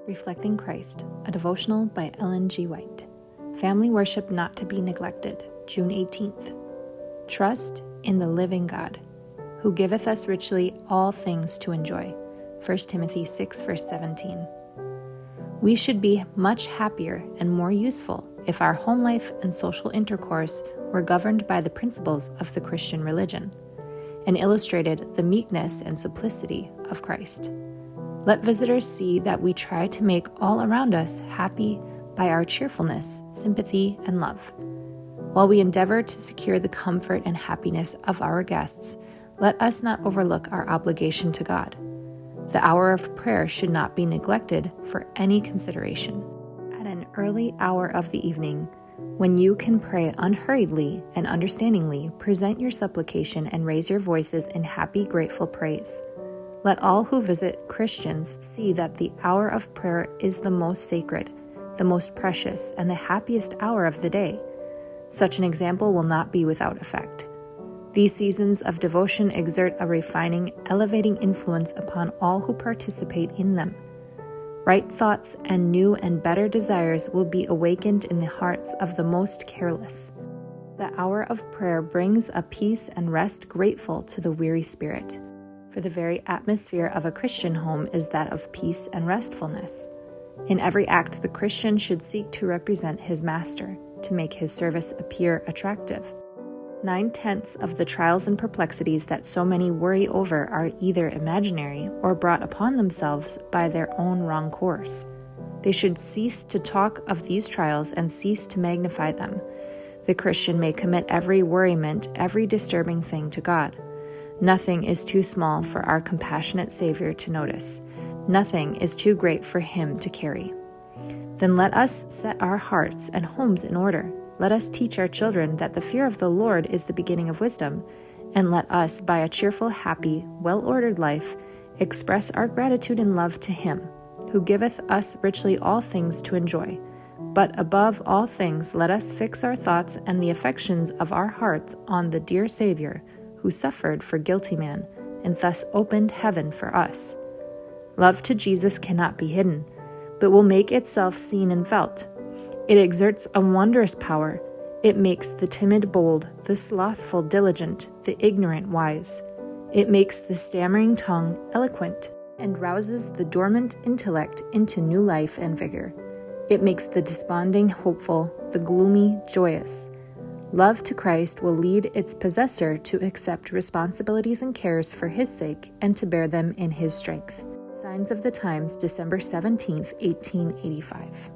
Reflecting Christ, a devotional by Ellen G. White. Family worship not to be neglected, June 18th. Trust in the living God, who giveth us richly all things to enjoy, 1 Timothy 6, verse 17. We should be much happier and more useful if our home life and social intercourse were governed by the principles of the Christian religion, and illustrated the meekness and simplicity of Christ. Let visitors see that we try to make all around us happy by our cheerfulness, sympathy, and love. While we endeavor to secure the comfort and happiness of our guests, let us not overlook our obligation to God. The hour of prayer should not be neglected for any consideration. At an early hour of the evening, when you can pray unhurriedly and understandingly, present your supplication and raise your voices in happy, grateful praise. Let all who visit Christians see that the hour of prayer is the most sacred, the most precious, and the happiest hour of the day. Such an example will not be without effect. These seasons of devotion exert a refining, elevating influence upon all who participate in them. Right thoughts and new and better desires will be awakened in the hearts of the most careless. The hour of prayer brings a peace and rest grateful to the weary spirit. For the very atmosphere of a Christian home is that of peace and restfulness. In every act, the Christian should seek to represent his master, to make his service appear attractive. 9/10 of the trials and perplexities that so many worry over are either imaginary or brought upon themselves by their own wrong course. They should cease to talk of these trials and cease to magnify them. The Christian may commit every worriment, every disturbing thing to God. Nothing is too small for our compassionate Savior to notice. Nothing is too great for Him to carry. Then let us set our hearts and homes in order. Let us teach our children that the fear of the Lord is the beginning of wisdom, and let us, by a cheerful, happy, well-ordered life, express our gratitude and love to Him, who giveth us richly all things to enjoy. But above all things, let us fix our thoughts and the affections of our hearts on the dear Savior, who suffered for guilty man, and thus opened heaven for us. Love to Jesus cannot be hidden, but will make itself seen and felt. It exerts a wondrous power. It makes the timid bold, the slothful diligent, the ignorant wise. It makes the stammering tongue eloquent, and rouses the dormant intellect into new life and vigor. It makes the desponding hopeful, the gloomy joyous. Love to Christ will lead its possessor to accept responsibilities and cares for His sake and to bear them in His strength. Signs of the Times, December 17th, 1885.